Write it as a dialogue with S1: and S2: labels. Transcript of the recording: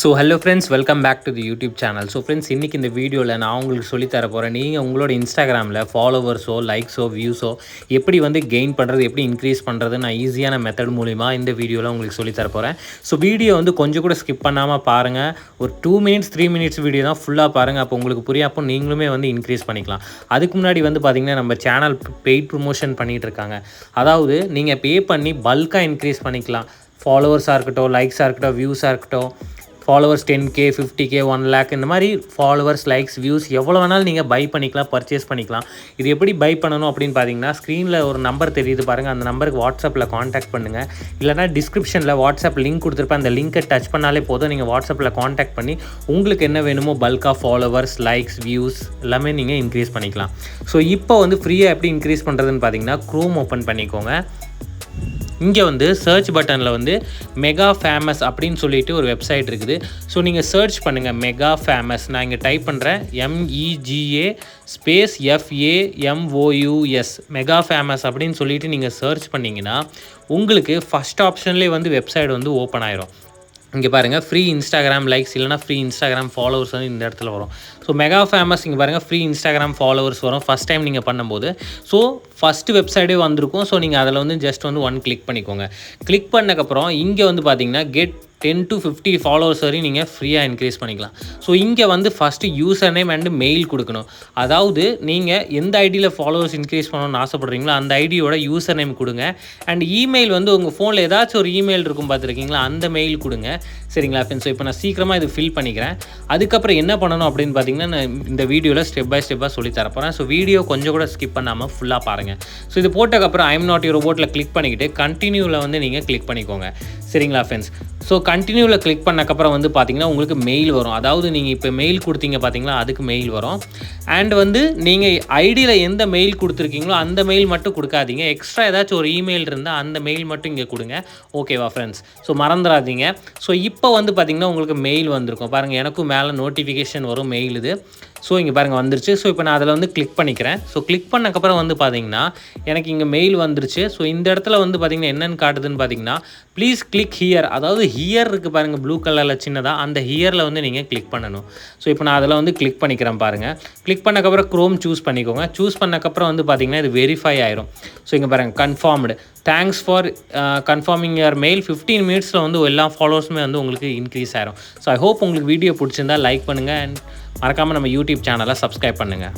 S1: So hello friends, welcome back to the YouTube channel. So friends, இன்றைக்கி இந்த வீடியோவில் நான் உங்களுக்கு சொல்லித்தர போகிறேன். நீங்கள் உங்களோட இன்ஸ்டாகிராமில் ஃபாலோவர்ஸோ லைக்ஸோ வியூஸோ எப்படி வந்து கெயின் பண்ணுறது, எப்படி இன்க்ரீஸ் பண்ணுறது நான் ஈஸியான மெத்தட் மூலிமா இந்த வீடியோவில் உங்களுக்கு சொல்லித்தர போகிறேன். ஸோ வீடியோ வந்து கொஞ்சம் கூட ஸ்கிப் பண்ணாமல் பாருங்கள். ஒரு 2 மினிட்ஸ் 3 மினிட்ஸ் வீடியோ தான் ஃபுல்லாக பாருங்கள். அப்போ உங்களுக்கு புரியும். அப்போ நீங்களுமே வந்து இன்க்ரீஸ் பண்ணிக்கலாம். அதுக்கு முன்னாடி வந்து பார்த்திங்கன்னா நம்ம சேனல் பெய்ட் ப்ரொமோஷன் பண்ணிகிட்டு இருக்காங்க. அதாவது நீங்கள் பே பண்ணி பல்காக இன்க்ரீஸ் பண்ணிக்கலாம். ஃபாலோவர்ஸாக இருக்கட்டும், லைக்ஸாக இருக்கட்டும், வியூஸாக இருக்கட்டும், ஃபாலோவர்ஸ் 10K 50K 1 lakh இந்த மாதிரி ஃபாலோவர்ஸ் லைக்ஸ் வியூஸ் எவ்வளோ வேணாலும் நீங்கள் பை பண்ணிக்கலாம், பர்ச்சேஸ் பண்ணிக்கலாம். இது எப்படி பை பண்ணணும் அப்படின்னு பார்த்தீங்கன்னா, ஸ்க்ரீனில் ஒரு நம்பர் தெரியுது பாருங்கள். அந்த நம்பருக்கு வாட்ஸ்அப்பில் காண்டாக்ட் பண்ணுங்கள். இல்லைனா டிஸ்கிரிப்ஷனில் வாட்ஸ்அப் லிங்க் கொடுத்துருப்பேன். அந்த லிங்க்கை டச் பண்ணாலே போதும். நீங்கள் வாட்ஸ்அப்பில் காண்டாக்ட் பண்ணி உங்களுக்கு என்ன வேணுமோ பல்காக ஃபாலோவர்ஸ் லைக்ஸ் வியூஸ் எல்லாமே நீங்கள் இன்க்ரீஸ் பண்ணிக்கலாம். ஸோ இப்போ வந்து ஃப்ரீயாக எப்படி இன்க்ரீஸ் பண்ணுறதுன்னு பார்த்தீங்கன்னா, க்ரோம் ஓப்பன் பண்ணிக்கோங்க. இங்கே வந்து சர்ச் பட்டனில் வந்து மெகா ஃபேமஸ் அப்படின்னு சொல்லிட்டு ஒரு வெப்சைட் இருக்குது. ஸோ நீங்கள் சர்ச் பண்ணுங்கள் மெகா ஃபேமஸ். நான் இங்கே டைப் பண்ணுறேன் MEGA space FAMOUS mega famous அப்படின்னு சொல்லிட்டு நீங்கள் சர்ச் பண்ணிங்கன்னா உங்களுக்கு ஃபஸ்ட் ஆப்ஷன்லேயே வந்து வெப்சைட் வந்து ஓப்பன் ஆயிரும். இங்கே பாருங்கள், ஃப்ரீ இன்ஸ்டாகிராம் லைக்ஸ் இல்லைனா ஃப்ரீ இன்ஸ்டாகிராம் ஃபாலோவர்ஸ் வந்து இந்த இடத்துல வரும். ஸோ மெகா ஃபேமஸ் இங்கே பாருங்கள், ஃப்ரீ இன்ஸ்டாகிராம் ஃபாலோவர்ஸ் வரும் ஃபஸ்ட் டைம் நீங்கள் பண்ணும்போது. ஸோ ஃபஸ்ட்டு வெப்சைட்டே வந்திருக்கும். ஸோ நீங்கள் அதில் வந்து ஜஸ்ட் வந்து 1 கிளிக் பண்ணிக்கோங்க. கிளிக் பண்ணக்கப்புறம் இங்கே வந்து பார்த்தீங்கன்னா கெட் 10 to 50 ஃபாலோவர்ஸ் வரையும் நீங்கள் ஃப்ரீயாக இன்க்ரீஸ் பண்ணிக்கலாம். ஸோ இங்கே வந்து first user name and mail கொடுக்கணும். அதாவது நீங்கள் எந்த ஐடியில் ஃபாலோவர்ஸ் இன்க்ரீஸ் பண்ணணும்னு ஆசைப்படுறீங்களோ அந்த ஐடியோட யூசர் நேம் கொடுங்க. அண்ட் இமெயில் வந்து உங்கள் ஃபோனில் ஏதாச்சும் ஒரு இமெயில் இருக்கும் பார்த்துருக்கீங்களா, அந்த மெயில் கொடுங்க. சரிங்களா ஃப்ரெண்ட்ஸ்? ஸோ இப்போ நான் சீக்கிரமாக இது ஃபில் பண்ணிக்கிறேன். அதுக்கப்புறம் என்ன பண்ணணும் அப்படின்னு பார்த்தீங்கன்னா, நான் இந்த வீடியோவில் ஸ்டெப் பை ஸ்டெப்பாக சொல்லி தரப்போகிறேன். ஸோ வீடியோ கொஞ்சம் கூட ஸ்கிப் பண்ணாமல் ஃபுல்லாக பாருங்கள். ஸோ இது போட்டதுக்கப்புறம் ஐம் நாட் யுவர் ரோபோட்டில் கிளிக் பண்ணிக்கிட்டு கண்டினியூவில் வந்து நீங்கள் கிளிக் பண்ணிக்கோங்க. சரிங்களா ஃப்ரெண்ட்ஸ்? ஸோ கண்டினியூவில் கிளிக் பண்ணக்கப்புறம் வந்து பார்த்தீங்கன்னா உங்களுக்கு மெயில் வரும். அதாவது நீங்கள் இப்போ மெயில் கொடுத்தீங்க பார்த்தீங்களா, அதுக்கு மெயில் வரும். அண்ட் வந்து நீங்கள் ஐடியில் எந்த மெயில் கொடுத்துருக்கீங்களோ அந்த மெயில் மட்டும் கொடுக்காதீங்க. எக்ஸ்ட்ரா ஏதாச்சும் ஒரு இமெயில் இருந்தால் அந்த மெயில் மட்டும் இங்கே கொடுங்க. ஓகேவா ஃப்ரெண்ட்ஸ்? ஸோ மறந்துடாதீங்க. ஸோ இப்போ வந்து பார்த்திங்கன்னா உங்களுக்கு மெயில் வந்திருக்கும் பாருங்கள். எனக்கும் மேலே நோட்டிஃபிகேஷன் வரும் மெயில் இது. ஸோ இங்கே பாருங்கள் வந்துருச்சு. ஸோ இப்போ நான் அதில் வந்து கிளிக் பண்ணிக்கிறேன். ஸோ கிளிக் பண்ணக்கப்புறம் வந்து பார்த்தீங்கன்னா எனக்கு இங்கே மெயில் வந்துருச்சு. ஸோ இந்த இடத்துல வந்து பார்த்திங்கன்னா என்னென்னு காட்டுதுன்னு பார்த்தீங்கன்னா, ப்ளீஸ் கிளிக் ஹியர். அதாவது ஹியர் இருக்குது பாருங்கள், ப்ளூ கலரில் சின்னதாக, அந்த ஹியரில் வந்து நீங்கள் கிளிக் பண்ணணும். ஸோ இப்போ நான் அதில் வந்து கிளிக் பண்ணிக்கிறேன் பாருங்கள். கிளிக் பண்ணக்கப்புறம் க்ரோம் சூஸ் பண்ணிக்கோங்க. சூஸ் பண்ணக்கப்புறம் வந்து பார்த்திங்கன்னா இது வெரிஃபை ஆயிரும். ஸோ இங்கே பாருங்கள், confirmed, thanks for conforming your mail. 15 மினிட்ஸில் வந்து எல்லா ஃபாலோவர்ஸுமே வந்து உங்களுக்கு இன்க்ரீஸ் ஆயிரும். ஸோ ஐ ஹோப் உங்களுக்கு வீடியோ பிடிச்சிருந்தா லைக் பண்ணுங்கள். அண்ட் மறக்காமல் நம்ம யூடியூப் சேனலை சப்ஸ்கிரைப் பண்ணுங்கள்.